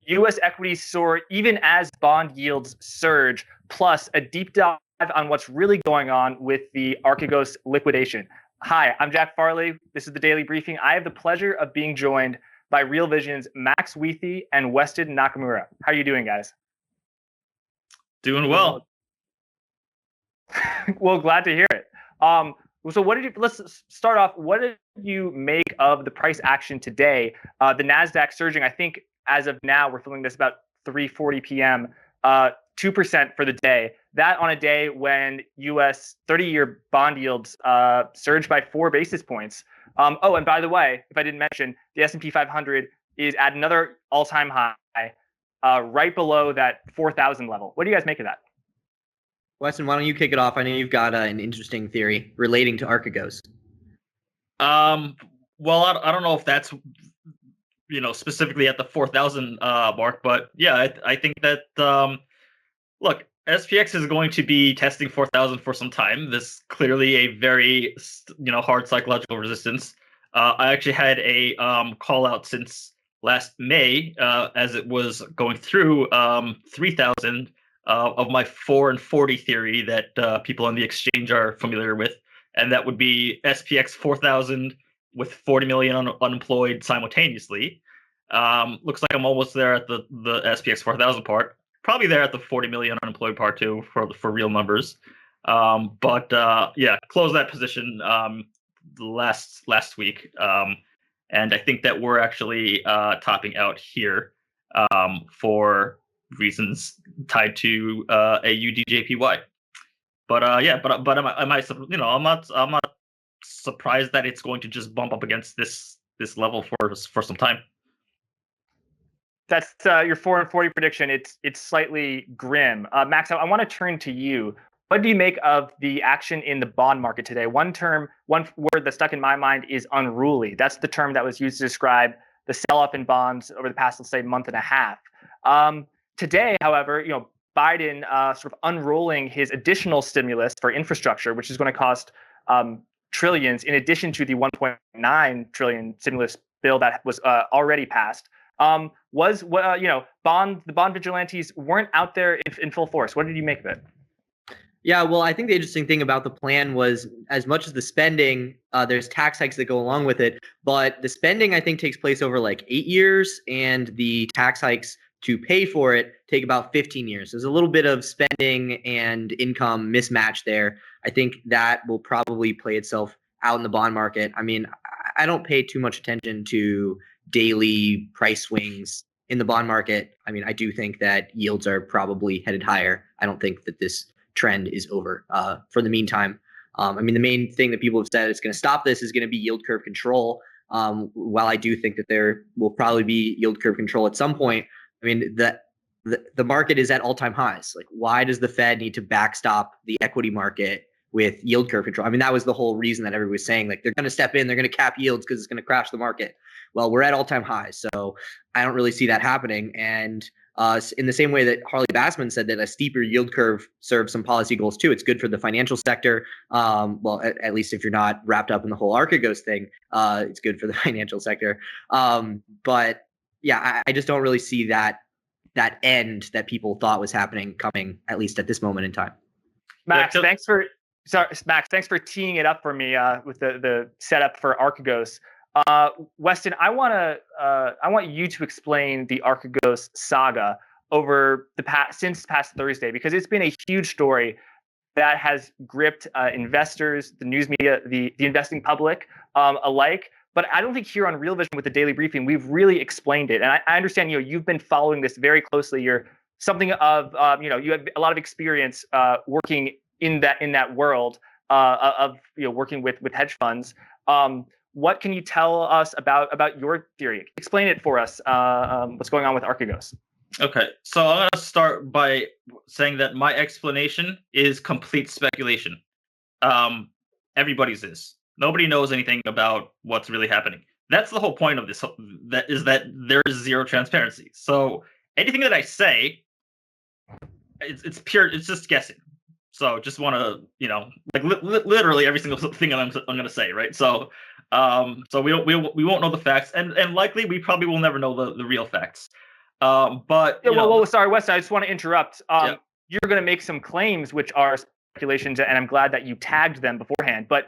U.S. equities soar even as bond yields surge, plus a deep dive on what's really going on with the Archegos liquidation. Hi, I'm Jack Farley. This is the Daily Briefing. I have the pleasure of being joined by Real Vision's Max Wiethe and Weston Nakamura. How are you doing, guys? Doing well. Well, glad to hear it. So let's start off. What did you make of the price action today? The NASDAQ surging, I think as of now, we're filming this about 3:40 p.m., 2% for the day. That on a day when U.S. 30-year bond yields surged by 4 basis points. And by the way, if I didn't mention, the S&P 500 is at another all-time high, right below that 4,000 level. What do you guys make of that? Weston, why don't you kick it off? I know you've got an interesting theory relating to Archegos. Well, I don't know if that's specifically at the 4,000 mark, but yeah, I think that look, SPX is going to be testing 4,000 for some time. This is clearly a very hard psychological resistance. I actually had a call out since last May as it was going through 3,000. Of my 4 and 40 theory that people on the exchange are familiar with, and that would be SPX 4,000 with 40 million unemployed simultaneously. Looks like I'm almost there at the SPX 4,000 part. Probably there at the 40 million unemployed part too for real numbers. But closed that position last week, and I think that we're actually topping out here for reasons tied to AUDJPY. But I'm not surprised that it's going to just bump up against this level for some time. That's your 4 and 40 prediction. It's slightly grim. Max, I want to turn to you. What do you make of the action in the bond market today? One word that stuck in my mind is unruly. That's the term that was used to describe the sell-off in bonds over the past, let's say, month and a half. Today, however, Biden sort of unrolling his additional stimulus for infrastructure, which is going to cost trillions, in addition to the 1.9 trillion stimulus bill that was already passed. The bond vigilantes weren't out there in full force. What did you make of it? Yeah, well, I think the interesting thing about the plan was, as much as the spending, there's tax hikes that go along with it, but the spending, I think, takes place over like 8 years, and the tax hikes to pay for it take about 15 years. There's a little bit of spending and income mismatch there. I think that will probably play itself out in the bond market. I mean, I don't pay too much attention to daily price swings in the bond market. I mean, I do think that yields are probably headed higher. I don't think that this trend is over for the meantime. The main thing that people have said is going to stop this is going to be yield curve control. While I do think that there will probably be yield curve control at some point, I mean, the market is at all-time highs. Like, why does the Fed need to backstop the equity market with yield curve control? I mean, that was the whole reason that everybody was saying, like, they're going to step in, they're going to cap yields because it's going to crash the market. Well, we're at all-time highs, so I don't really see that happening. And in the same way that Harley Bassman said that a steeper yield curve serves some policy goals too, it's good for the financial sector. At least if you're not wrapped up in the whole Archegos thing, it's good for the financial sector. But yeah, I just don't really see that end that people thought was happening coming, at least at this moment in time. Max, thanks for teeing it up for me with the setup for Archegos. Weston, I want you to explain the Archegos saga over since past Thursday, because it's been a huge story that has gripped investors, the news media, the investing public alike. But I don't think here on Real Vision with the Daily Briefing, we've really explained it. And I understand, you've been following this very closely. You're something of, you have a lot of experience working in that world of working with hedge funds. What can you tell us about your theory? Explain it for us. What's going on with Archegos? Okay, so I'm going to start by saying that my explanation is complete speculation. Everybody's is. Nobody knows anything about what's really happening. That's the whole point of this. That there is zero transparency. So anything that I say, it's pure. It's just guessing. So just want to, literally every single thing I'm going to say, right? So we won't know the facts, and likely we probably will never know the real facts. But sorry, Weston, I just want to interrupt. Yeah. You're going to make some claims which are speculations, and I'm glad that you tagged them beforehand. But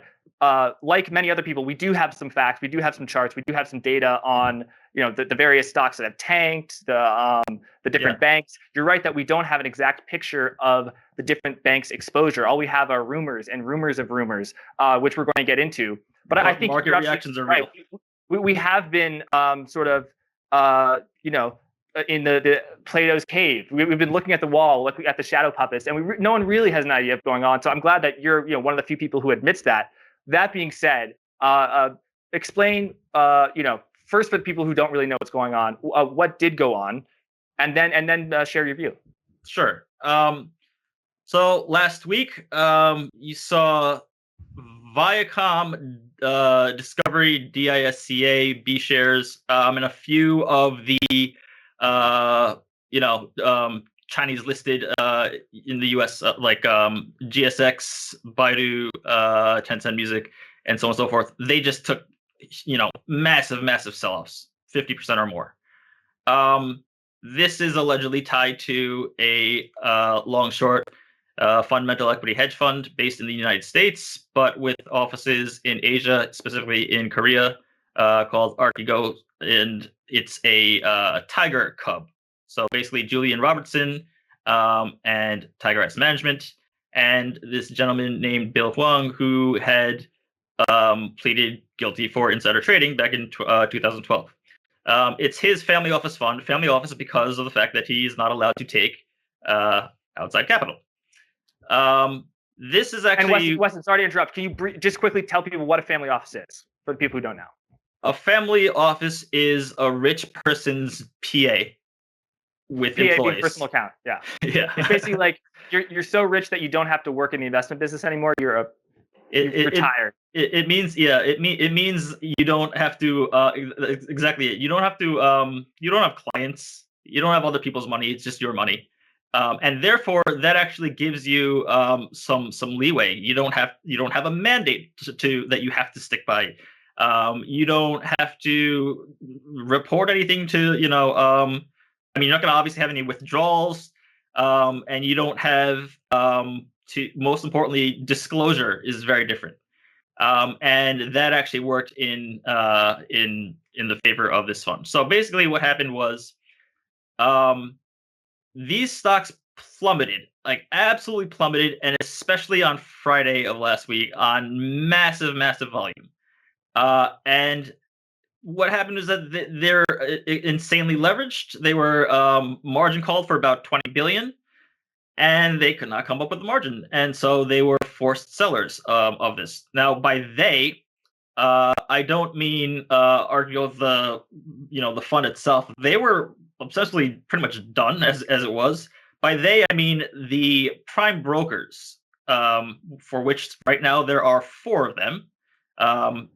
like many other people, we do have some facts, we do have some charts, we do have some data on the various stocks that have tanked, the different banks. You're right that we don't have an exact picture of the different banks' exposure. All we have are rumors and rumors of rumors, which we're going to get into. But I think market reactions are right. real. We have been sort of in the Plato's cave. We've been looking at the wall, looking at the shadow puppets, and no one really has an idea of what's going on. So I'm glad that you're one of the few people who admits that. That being said, explain first for the people who don't really know what's going on, what did go on, and then share your view. Sure. So last week, you saw Viacom, Discovery, DISCA, B shares, and a few of the Chinese listed in the US, like GSX, Baidu, Tencent Music, and so on and so forth. They just took massive sell-offs, 50% or more. This is allegedly tied to a long-short fundamental equity hedge fund based in the United States, but with offices in Asia, specifically in Korea, called Archegos, and it's a tiger cub. So basically, Julian Robertson and Tiger Asset Management, and this gentleman named Bill Huang, who had pleaded guilty for insider trading back in 2012. It's his family office fund. Family office because of the fact that he's not allowed to take outside capital. This is actually... And Weston, sorry to interrupt. Can you just quickly tell people what a family office is for the people who don't know? A family office is a rich person's PA with employees. Personal account. Yeah. Yeah. It's basically like you're so rich that you don't have to work in the investment business anymore. You're retired. It means you don't have to exactly. You don't have to you don't have clients. You don't have other people's money. It's just your money. And therefore, that actually gives you some leeway. You don't have a mandate to that you have to stick by. You don't have to report anything to you're not going to obviously have any withdrawals, and you don't have to. Most importantly, disclosure is very different, and that actually worked in the favor of this fund. So basically, what happened was, these stocks plummeted, like absolutely plummeted, and especially on Friday of last week on massive volume. And what happened is that they're insanely leveraged. They were margin called for about 20 billion, and they could not come up with a margin, and so they were forced sellers of this. Now, by they, I don't mean Archegos, the fund itself. They were essentially pretty much done as it was. By they, I mean the prime brokers, for which right now there are 4 of them.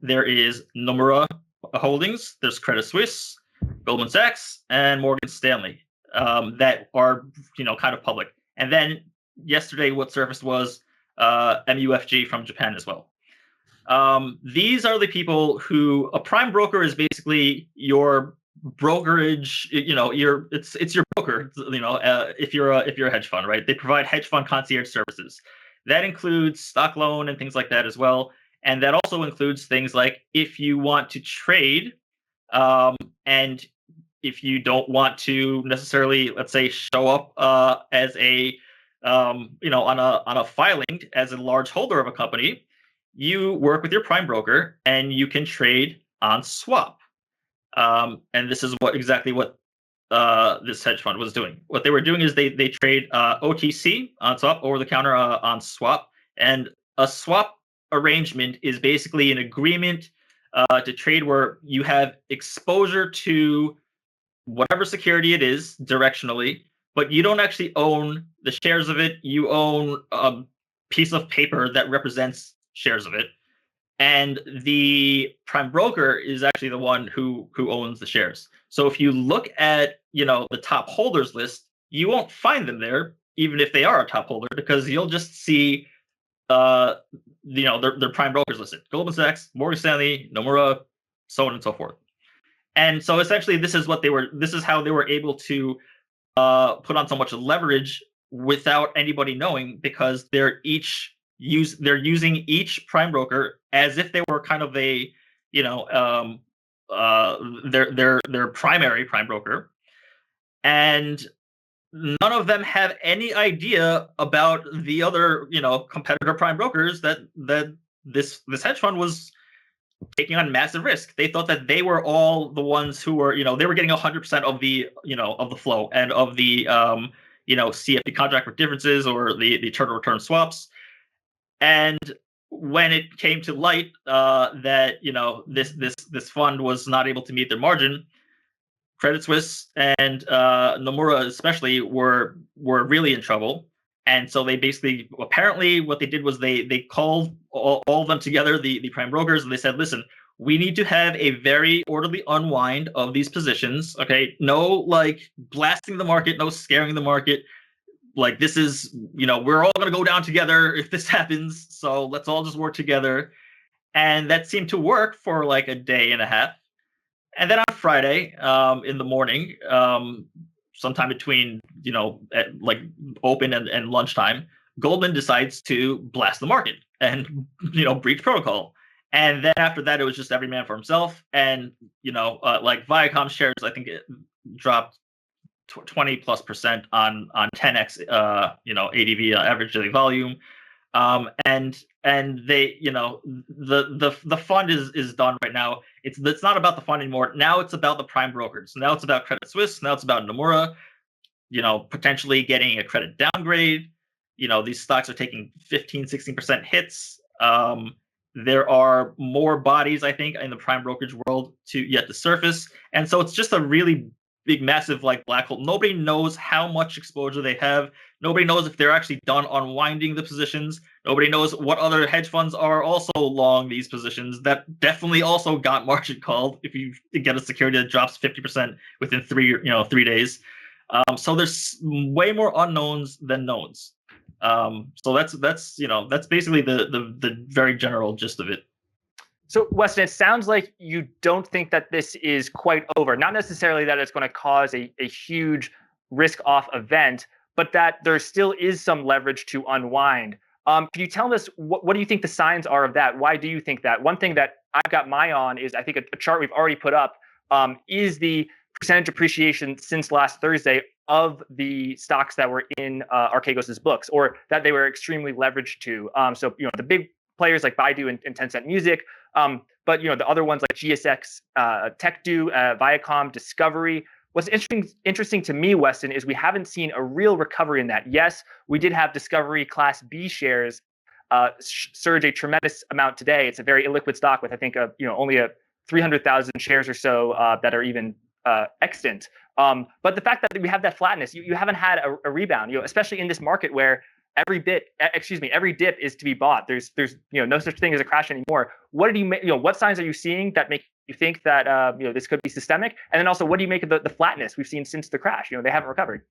There is Nomura Holdings, there's Credit Suisse, Goldman Sachs, and Morgan Stanley, that are kind of public. And then yesterday, what surfaced was MUFG from Japan as well. These are the people who a prime broker is basically your brokerage. It's your broker. If you're a hedge fund, right? They provide hedge fund concierge services. That includes stock loan and things like that as well. And that also includes things like if you want to trade, and if you don't want to necessarily, let's say, show up as a on a filing as a large holder of a company, you work with your prime broker and you can trade on swap. And this is exactly what this hedge fund was doing. What they were doing is they trade OTC on swap, over the counter on swap, and a swap arrangement is basically an agreement to trade where you have exposure to whatever security it is directionally, but you don't actually own the shares of it. You own a piece of paper that represents shares of it, and the prime broker is actually the one who owns the shares. So if you look at the top holders list, you won't find them there, even if they are a top holder, because you'll just see their prime brokers listed: Goldman Sachs, Morgan Stanley, Nomura, so on and so forth. And so essentially, this is how they were able to put on so much leverage without anybody knowing, because they're using each prime broker as if they were kind of a, their primary prime broker, and none of them have any idea about the other, competitor prime brokers that this hedge fund was taking on massive risk. They thought that they were all the ones who were, they were getting 100% of the, of the flow and of the, CFD contract for differences, or the total return swaps. And when it came to light that, this fund was not able to meet their margin, Credit Suisse and Nomura especially were really in trouble. And so they basically, apparently what they did was they called all of them together, the prime brokers, and they said, listen, we need to have a very orderly unwind of these positions. Okay, no like blasting the market, no scaring the market. Like, this is, we're all going to go down together if this happens. So let's all just work together. And that seemed to work for like a day and a half. And then on Friday, in the morning, sometime between, at like open and lunchtime, Goldman decides to blast the market and, breach protocol. And then after that, it was just every man for himself. And, like Viacom shares, I think it dropped 20+% on 10x, ADV, average daily volume. And they, the fund is done right now. It's not about the fund anymore. Now it's about the prime brokers. Now it's about Credit Suisse. Now it's about Nomura, potentially getting a credit downgrade. These stocks are taking 15-16% hits. There are more bodies, I think, in the prime brokerage world yet to surface. And so it's just a really big, massive like black hole. Nobody knows how much exposure they have. Nobody knows if they're actually done unwinding the positions. Nobody knows what other hedge funds are also long these positions that definitely also got margin called if you get a security that drops 50% within 3 days. So there's way more unknowns than knowns. So that's basically the very general gist of it. So, Weston, it sounds like you don't think that this is quite over. Not necessarily that it's going to cause a huge risk-off event, but that there still is some leverage to unwind. Can you tell us what do you think the signs are of that? Why do you think that? One thing that I've got my eye on is, I think, a chart we've already put up is the percentage appreciation since last Thursday of the stocks that were in Archegos' books, or that they were extremely leveraged to. So, the big players like Baidu and Tencent Music, but the other ones like GSX, TechDo, Viacom, Discovery. What's interesting to me, Weston, is we haven't seen a real recovery in that. Yes, we did have Discovery Class B shares surge a tremendous amount today. It's a very illiquid stock with, I think, only 300,000 shares or so that are even extant. But the fact that we have that flatness, you haven't had a rebound, especially in this market where every dip is to be bought. There's no such thing as a crash anymore. What what signs are you seeing that make you think that this could be systemic? And then also, what do you make of the flatness we've seen since the crash? They haven't recovered.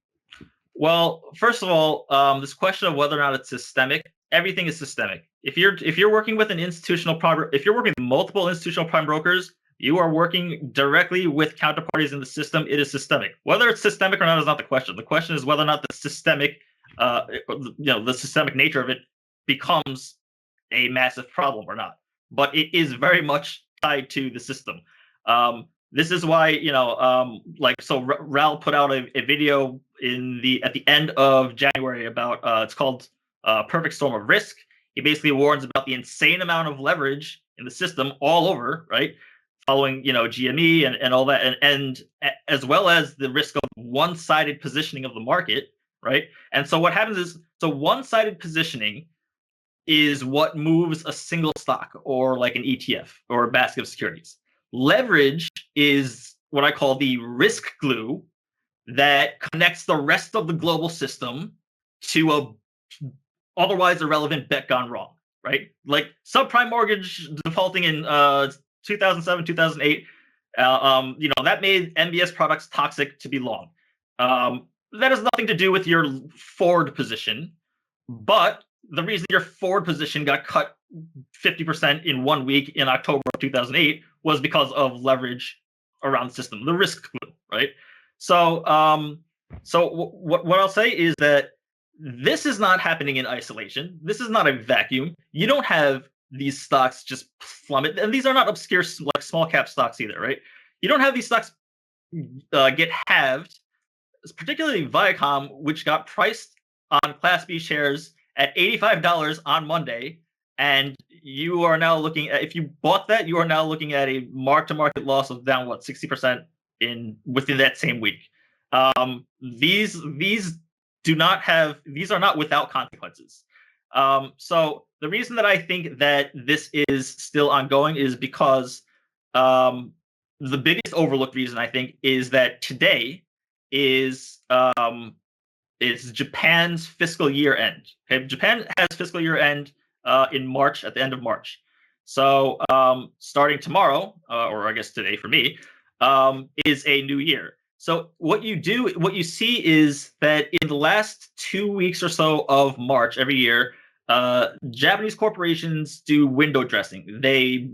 Well, first of all, this question of whether or not it's systemic, everything is systemic. If you're working with if you're working with multiple institutional prime brokers, you are working directly with counterparties in the system. It is systemic. Whether it's systemic or not is not the question. The question is whether or not the systemic the systemic nature of it becomes a massive problem or not. But it is very much tied to the system. This is why Raoul put out a video at the end of January about it's called Perfect Storm of Risk. He basically warns about the insane amount of leverage in the system all over, right? Following GME and all that, and as well as the risk of one-sided positioning of the market. Right. And so what happens is, one-sided positioning is what moves a single stock or like an ETF or a basket of securities. Leverage is what I call the risk glue that connects the rest of the global system to a otherwise irrelevant bet gone wrong. Right. Like subprime mortgage defaulting in 2007, 2008. That made MBS products toxic to be long. That has nothing to do with your forward position, but the reason your forward position got cut 50% in 1 week in October of 2008 was because of leverage around the system, the risk glue, right? So what I'll say is that this is not happening in isolation. This is not a vacuum. You don't have these stocks just plummet, and these are not obscure like small cap stocks either, right? You don't have these stocks get halved, particularly Viacom, which got priced on Class B shares at $85 on Monday, and you are now looking at, if you bought that, you are now looking at a mark-to-market loss of down 60% within that same week. These are not without consequences. So the reason that I think that this is still ongoing is because the biggest overlooked reason, I think, is that today is Japan's fiscal year end. Okay, Japan has fiscal year end in March, at the end of March. So starting tomorrow, or I guess today for me, is a new year. So what you see is that in the last 2 weeks or so of March every year, Japanese corporations do window dressing. They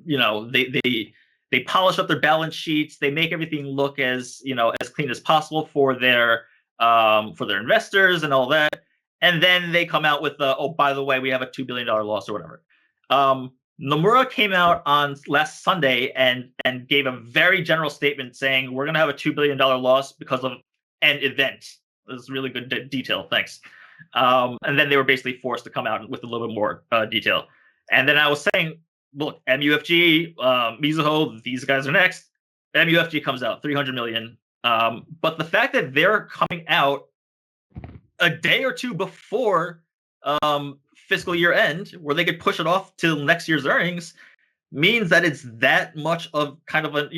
polish up their balance sheets. They make everything look as clean as possible for their investors and all that. And then they come out with oh, by the way, we have a $2 billion loss or whatever. Nomura came out on last Sunday and gave a very general statement saying we're going to have a $2 billion loss because of an event. This is really good detail. Thanks. And then they were basically forced to come out with a little bit more detail. And then I was saying, look, MUFG, Mizuho, these guys are next. MUFG comes out, 300 million. But the fact that they're coming out a day or two before fiscal year end, where they could push it off till next year's earnings, means that it's that much of kind of an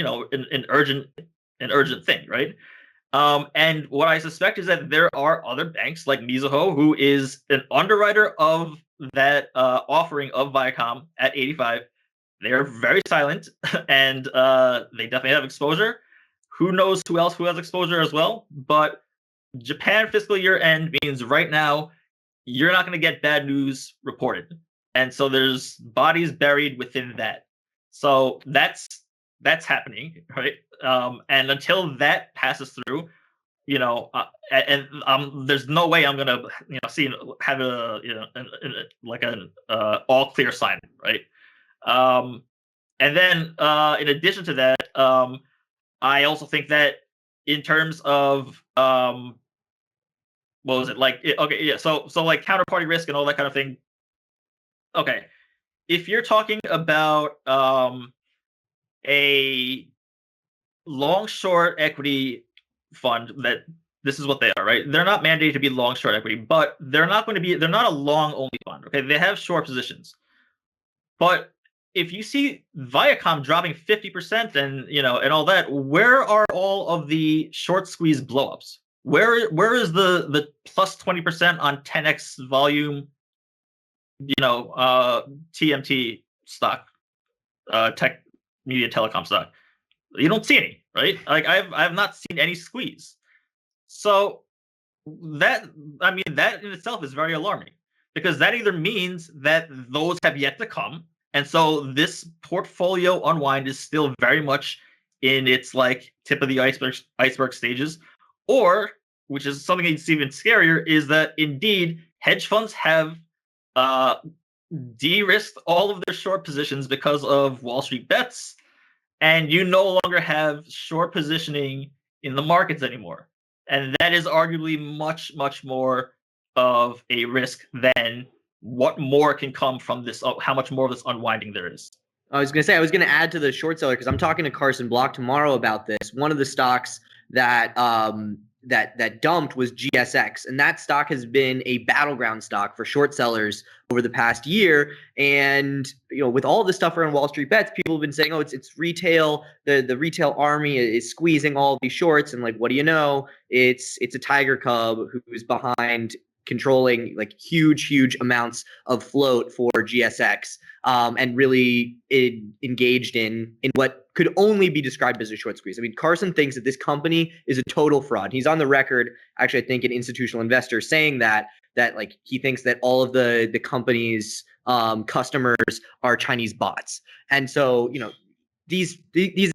urgent thing, right? And what I suspect is that there are other banks like Mizuho, who is an underwriter of that offering of Viacom at 85. They're very silent, and they definitely have exposure. Who knows who else who has exposure as well? But Japan fiscal year end means right now you're not going to get bad news reported, and so there's bodies buried within that. So that's happening, right? And until that passes through, there's no way I'm gonna have an all clear sign, right? And then in addition to that, I also think that in terms of what was it like? Okay, yeah. So like counterparty risk and all that kind of thing. Okay, if you're talking about a long short equity fund, that this is what they are, right? They're not mandated to be long short equity, but they're not a long only fund. Okay, they have short positions, but if you see Viacom dropping 50% and all that, where are all of the short squeeze blowups? Where is the plus 20% on 10x volume, TMT stock, tech media telecom stock? You don't see any, right? Like I've not seen any squeeze. So that in itself is very alarming, because that either means that those have yet to come, and so this portfolio unwind is still very much in its like tip of the iceberg stages, or, which is something that's even scarier, is that indeed hedge funds have de-risked all of their short positions because of Wall Street bets, and you no longer have short positioning in the markets anymore. And that is arguably much, much more of a risk than what more can come from this, how much more of this unwinding there is. I was going to add to the short seller, because I'm talking to Carson Block tomorrow about this. One of the stocks that that dumped was GSX, and that stock has been a battleground stock for short sellers over the past year. And with all the stuff around Wall Street bets, people have been saying, "Oh, it's retail. The retail army is squeezing all of these shorts." And like, what do you know? It's a tiger cub who's behind controlling like huge amounts of float for GSX, and really engaged in what could only be described as a short squeeze. I mean, Carson thinks that this company is a total fraud. He's on the record, actually, I think, an institutional investor, saying that like he thinks that all of the company's customers are Chinese bots. And so these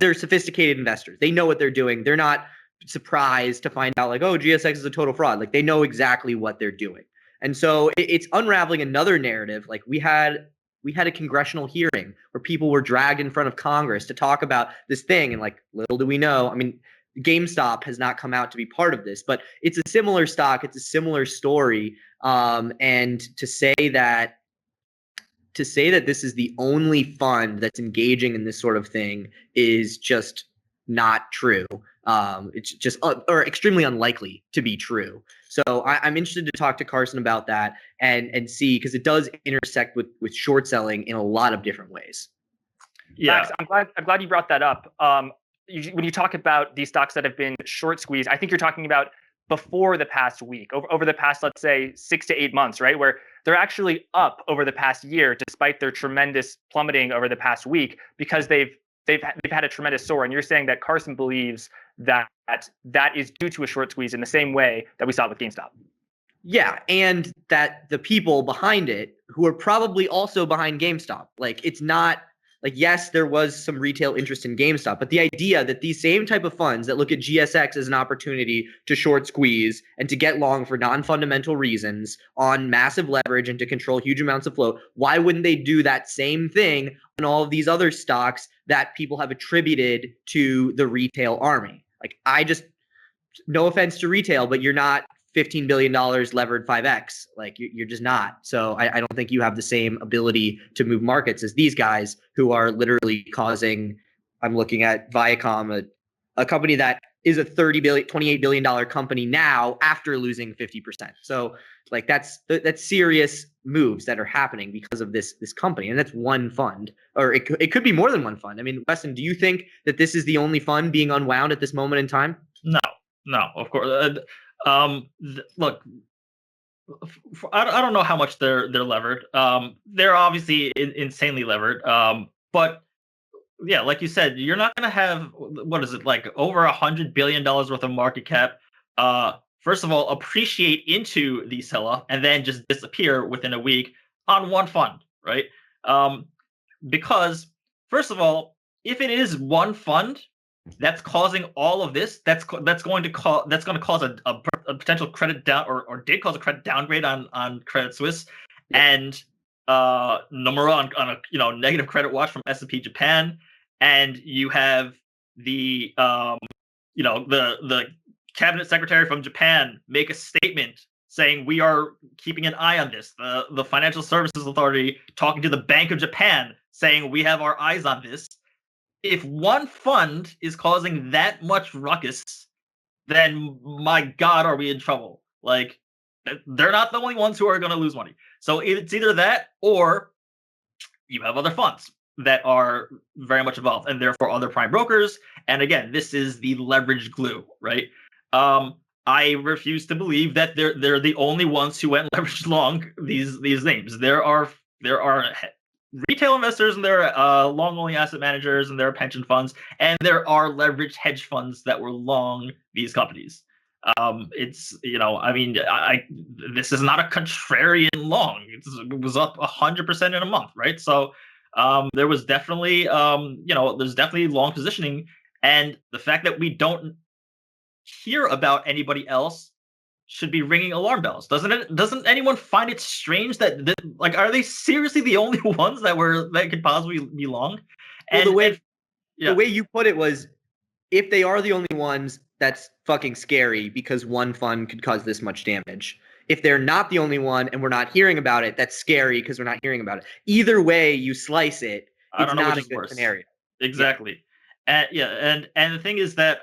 are sophisticated investors. They know what they're doing. They're not surprised to find out like, oh, GSX is a total fraud. Like they know exactly what they're doing. And so it's unraveling another narrative. Like we had a congressional hearing where people were dragged in front of Congress to talk about this thing. And like, little do we know, I mean, GameStop has not come out to be part of this, but it's a similar stock. It's a similar story. And to say that this is the only fund that's engaging in this sort of thing is just not true. It's just or extremely unlikely to be true. So I'm interested to talk to Carson about that and see, because it does intersect with short selling in a lot of different ways. Yeah, Max, I'm glad you brought that up. When you talk about these stocks that have been short squeezed, I think you're talking about before the past week, over the past, let's say, 6 to 8 months, right? Where they're actually up over the past year, despite their tremendous plummeting over the past week, because they've had a tremendous soar. And you're saying that Carson believes that is due to a short squeeze in the same way that we saw with GameStop. Yeah, and that the people behind it, who are probably also behind GameStop, like it's not like, yes, there was some retail interest in GameStop, but the idea that these same type of funds that look at GSX as an opportunity to short squeeze and to get long for non-fundamental reasons on massive leverage and to control huge amounts of float, why wouldn't they do that same thing on all of these other stocks that people have attributed to the retail army? Like, no offense to retail, but you're not $15 billion levered 5x. Like you're just not. So I don't think you have the same ability to move markets as these guys who are literally causing. I'm looking at Viacom, a company that is a $28 billion company now after losing 50%. So like that's serious moves that are happening because of this company. And that's one fund, or it could be more than one fund. I mean, Weston, do you think that this is the only fund being unwound at this moment in time? No, of course. Look, I don't know how much they're levered. They're obviously insanely levered. But yeah, like you said, you're not going to have, what is it, like over $100 billion worth of market cap. First of all, appreciate into the sell-off and then just disappear within a week on one fund, right? Because first of all, if it is one fund that's causing all of this, that's going to cause a potential credit down, or did cause a credit downgrade on Credit Suisse, and Nomura on a negative credit watch from S&P Japan, and you have the the cabinet secretary from Japan make a statement saying we are keeping an eye on this. The Financial Services Authority talking to the Bank of Japan saying we have our eyes on this. If one fund is causing that much ruckus, then my God, are we in trouble? Like, they're not the only ones who are going to lose money. So it's either that or you have other funds that are very much involved, and therefore other prime brokers. And again, this is the leverage glue, right? I refuse to believe that they're the only ones who went leveraged long these names. There are retail investors, and there are long-only asset managers, and there are pension funds, and there are leveraged hedge funds that were long these companies. It's, I mean, this is not a contrarian long. It was up 100% in a month, right? So there was definitely, there's definitely long positioning, and the fact that we don't hear about anybody else should be ringing alarm bells, doesn't it? Doesn't anyone find it strange that like, are they seriously the only ones that could possibly be long? And well, the way you put it was, if they are the only ones, that's fucking scary because one fund could cause this much damage. If they're not the only one and we're not hearing about it, that's scary because we're not hearing about it. Either way you slice it, it's not a good scenario. Exactly. And the thing is that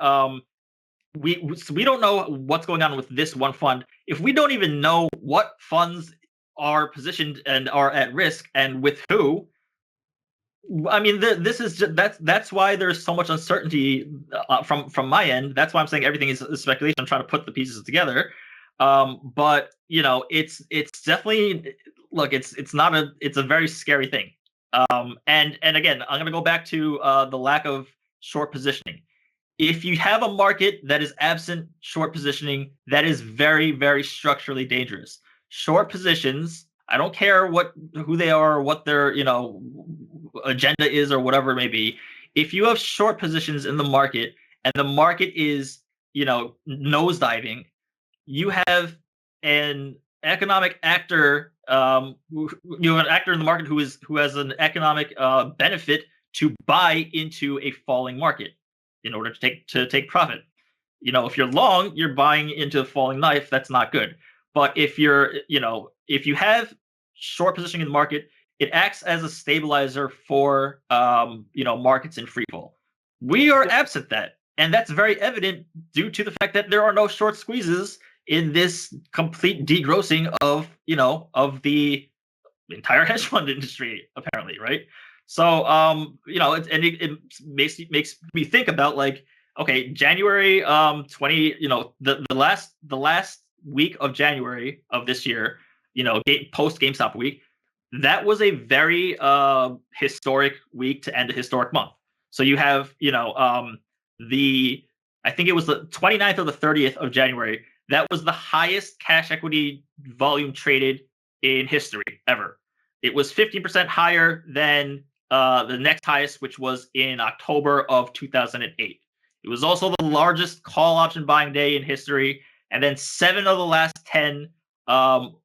we don't know what's going on with this one fund. If we don't even know what funds are positioned and are at risk and with who, I mean, this is just, that's why there's so much uncertainty from my end. That's why I'm saying everything is speculation. I'm trying to put the pieces together. But it's definitely, look, it's a very scary thing. And again, I'm going to go back to the lack of short positioning. If you have a market that is absent short positioning, that is very, very structurally dangerous. Short positions, I don't care who they are, what their agenda is, or whatever it may be. if you have short positions in the market and the market is, nosediving, you have an economic actor, you have an actor in the market who has an economic benefit to buy into a falling market in order to take profit. If you're long, you're buying into a falling knife. That's not good. But if if you have short positioning in the market, it acts as a stabilizer for markets in free fall. We are absent that, and that's very evident due to the fact that there are no short squeezes in this complete degrossing of the entire hedge fund industry, apparently, right? So it makes me think about, like, okay, January 20, the last week of January of this year, post GameStop week, that was a very historic week to end a historic month. So you have I think it was the 29th or the 30th of January. That was the highest cash equity volume traded in history ever. It was 15% higher than the next highest, which was in October of 2008. It was also the largest call option buying day in history. And then 7 of the last 10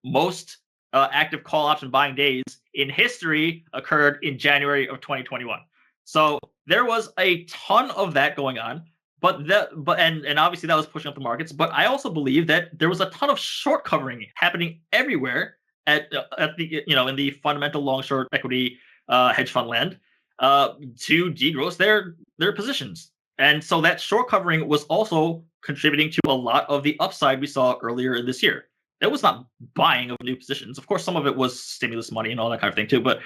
most active call option buying days in history occurred in January of 2021. So there was a ton of that going on. And obviously that was pushing up the markets. But I also believe that there was a ton of short covering happening everywhere at the in the fundamental long short equity hedge fund land to degross their positions. And so that short covering was also contributing to a lot of the upside we saw earlier in this year. It was not buying of new positions. Of course, some of it was stimulus money and all that kind of thing too. But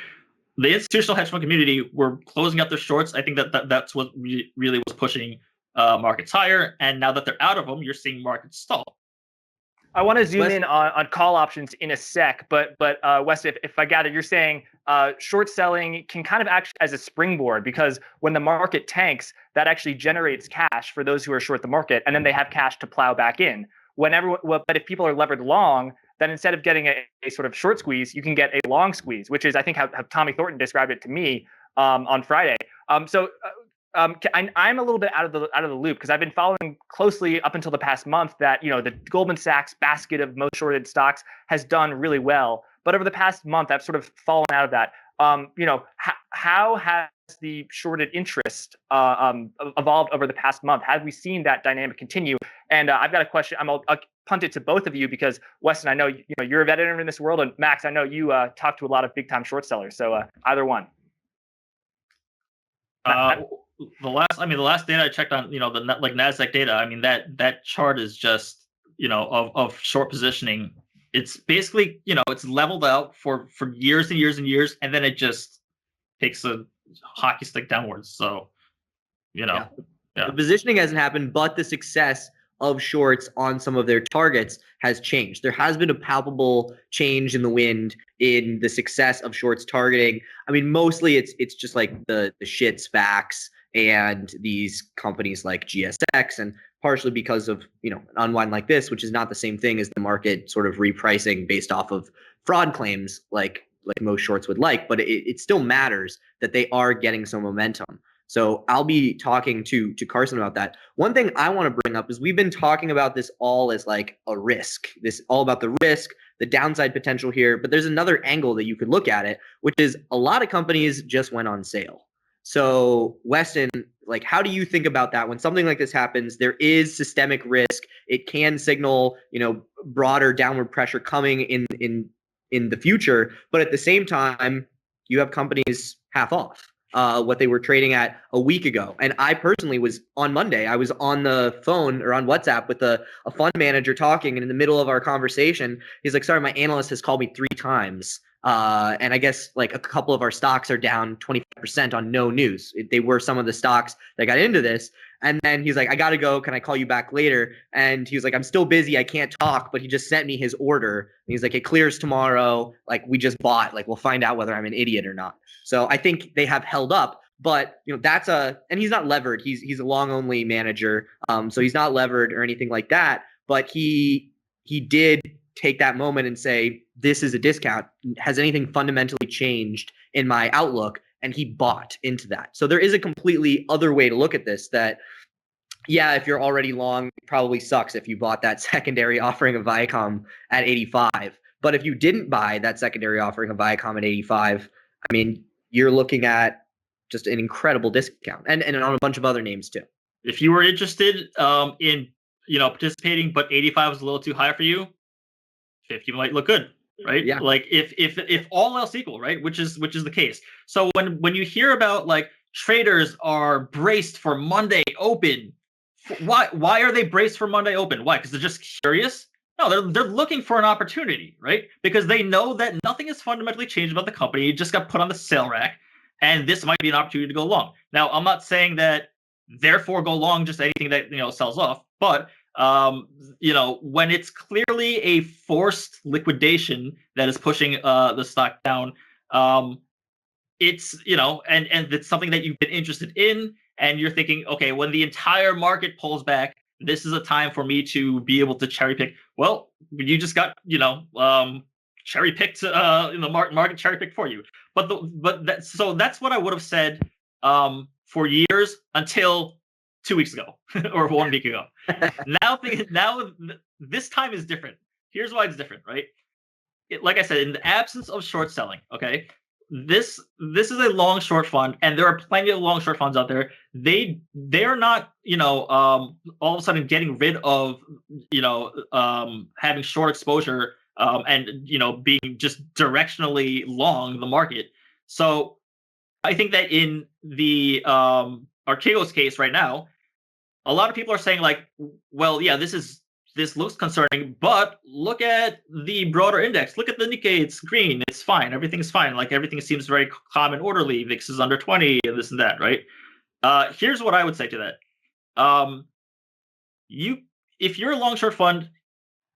the institutional hedge fund community were closing up their shorts. I think that's what really was pushing markets higher. And now that they're out of them, you're seeing markets stall. I want to zoom in on call options in a sec, but Wes, if I gather, you're saying short selling can kind of act as a springboard, because when the market tanks, that actually generates cash for those who are short the market, and then they have cash to plow back in. But if people are levered long, then instead of getting a sort of short squeeze, you can get a long squeeze, which is, I think, how Tommy Thornton described it to me on Friday. I'm a little bit out of the loop, because I've been following closely up until the past month that the Goldman Sachs basket of most shorted stocks has done really well. But over the past month, I've sort of fallen out of that. How has the shorted interest evolved over the past month? Have we seen that dynamic continue? And I've got a question. I'll punt it to both of you, because Weston, I know you're a veteran in this world, and Max, I know you talk to a lot of big time short sellers. So either one. The last data I checked on, the Nasdaq data, I mean, that chart is just, of short positioning. It's basically, it's leveled out for years and years and years, and then it just takes a hockey stick downwards. So, The positioning hasn't happened, but the success of shorts on some of their targets has changed. There has been a palpable change in the wind in the success of shorts targeting. I mean, mostly it's just like the shit SPACs and these companies like GSX, and partially because of an unwind like this, which is not the same thing as the market sort of repricing based off of fraud claims like most shorts would like, but it still matters that they are getting some momentum. So I'll be talking to Carson about that. One thing I want to bring up is we've been talking about this all as like a risk. This all about the risk, the downside potential here. But there's another angle that you could look at it, which is a lot of companies just went on sale. So Weston, like, how do you think about that when something like this happens? There is systemic risk. It can signal, broader downward pressure coming in the future. But at the same time, you have companies half off what they were trading at a week ago. And I personally was on Monday, I was on the phone or on WhatsApp with a fund manager talking. And in the middle of our conversation, he's like, sorry, my analyst has called me 3 times. And I guess like a couple of our stocks are down 25% on no news. They were some of the stocks that got into this. And then he's like, I got to go. Can I call you back later? And he was like, I'm still busy. I can't talk. But he just sent me his order. And he's like, it clears tomorrow. Like, we just bought. Like, we'll find out whether I'm an idiot or not. So I think they have held up. But and he's not levered. He's a long only manager. So he's not levered or anything like that. But he did take that moment and say, this is a discount. Has anything fundamentally changed in my outlook? and he bought into that. So there is a completely other way to look at this that, yeah, if you're already long, it probably sucks if you bought that secondary offering of Viacom at 85. But if you didn't buy that secondary offering of Viacom at 85, I mean, you're looking at just an incredible discount, and on a bunch of other names too. If you were interested in participating, but 85 was a little too high for you, 50 might look good, right? Yeah. Like if all else equal, right? Which is the case. So when you hear about like traders are braced for Monday open, why are they braced for Monday open? Why? Because they're just curious? No, they're looking for an opportunity, right? Because they know that nothing has fundamentally changed about the company. It just got put on the sale rack, and this might be an opportunity to go long. Now, I'm not saying that therefore go long just anything that sells off, but when it's clearly a forced liquidation that is pushing the stock down, it's and it's something that you've been interested in, and you're thinking, okay, when the entire market pulls back, this is a time for me to be able to cherry pick. Well, you just got cherry picked in the market cherry picked for you. So that's what I would have said for years until 2 weeks ago or 1 week ago. Now this time is different. Here's why it's different, right? Like I said, in the absence of short selling, okay, this is a long short fund, and there are plenty of long short funds out there. They're not all of a sudden getting rid of having short exposure and being just directionally long the market. So I think that in the Archegos case right now, a lot of people are saying like, well, yeah, this looks concerning, but look at the broader index. Look at the Nikkei. It's green. It's fine. Everything's fine. Like everything seems very calm and orderly. VIX is under 20 and this and that, right? Here's what I would say to that. If you're a long short fund,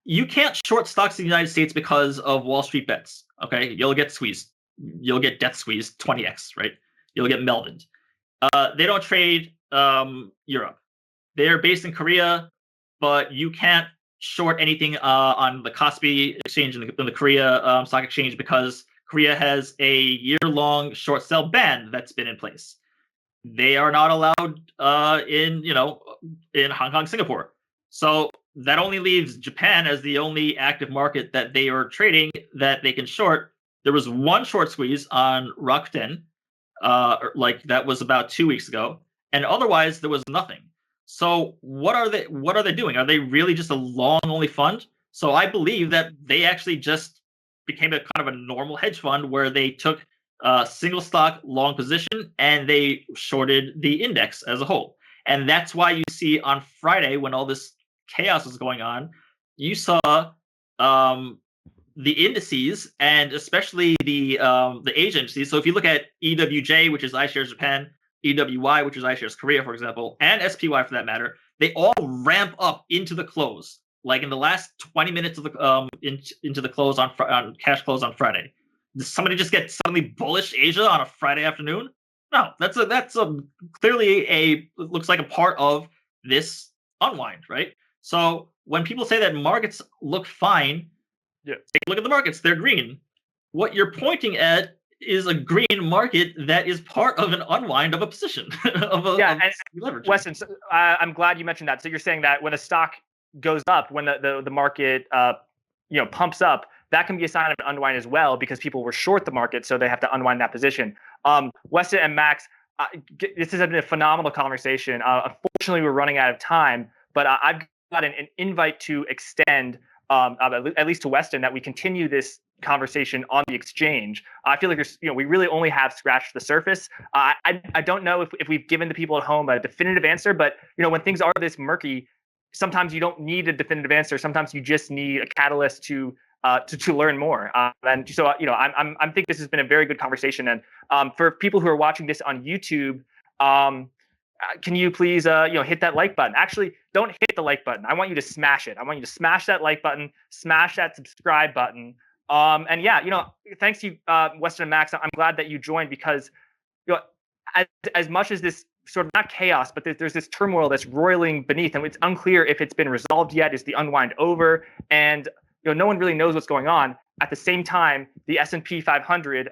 you can't short stocks in the United States because of Wall Street bets. Okay, you'll get squeezed. You'll get death squeezed 20x, right? You'll get melted. They don't trade Europe. They're based in Korea, but you can't short anything on the Kospi exchange and the Korea stock exchange because Korea has a year-long short sell ban that's been in place. They are not allowed in Hong Kong, Singapore. So that only leaves Japan as the only active market that they are trading that they can short. There was one short squeeze on Rakuten, like that was about 2 weeks ago, and otherwise there was nothing. So what are they doing? Are they really just a long only fund? So I believe that they actually just became a kind of a normal hedge fund where they took a single stock long position and they shorted the index as a whole. And that's why you see on Friday when all this chaos was going on, you saw the indices and especially the Asia indices. So if you look at EWJ, which is iShares Japan, EWY, which is iShares Korea, for example, and SPY for that matter, they all ramp up into the close, like in the last 20 minutes of the into the close on cash close on Friday. Does somebody just get suddenly bullish Asia on a Friday afternoon? No, that's clearly looks like a part of this unwind, right? So when people say that markets look fine, take a look at the markets; they're green. What you're pointing at is a green market that is part of an unwind of a position. Weston, I'm glad you mentioned that. So you're saying that when a stock goes up, when the market pumps up, that can be a sign of an unwind as well because people were short the market, so they have to unwind that position. Weston and Max, this has been a phenomenal conversation. Unfortunately, we're running out of time, but I've got an invite to extend, at least to Weston, that we continue this conversation on the exchange. I feel like we really only have scratched the surface. I don't know if we've given the people at home a definitive answer, but when things are this murky, sometimes you don't need a definitive answer. Sometimes you just need a catalyst to learn more. And so I think this has been a very good conversation. And for people who are watching this on YouTube, can you please hit that like button? Actually, don't hit the like button. I want you to smash it. I want you to smash that like button, smash that subscribe button. And yeah, thanks to Weston and Max. I'm glad that you joined because as much as this sort of not chaos, but there's this turmoil that's roiling beneath, and it's unclear if it's been resolved yet. Is the unwind over? And no one really knows what's going on. At the same time, the S&P 500,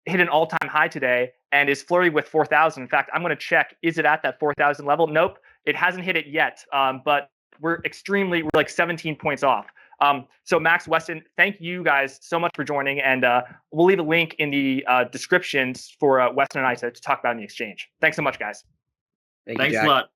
hit an all-time high today and is flirting with 4,000. In fact, I'm going to check, is it at that 4,000 level? Nope, it hasn't hit it yet, but we're like 17 points off. So Max, Weston, thank you guys so much for joining, and we'll leave a link in the descriptions for Weston and I to talk about in the exchange. Thanks so much, guys. Thank you, Thanks Jack. a lot.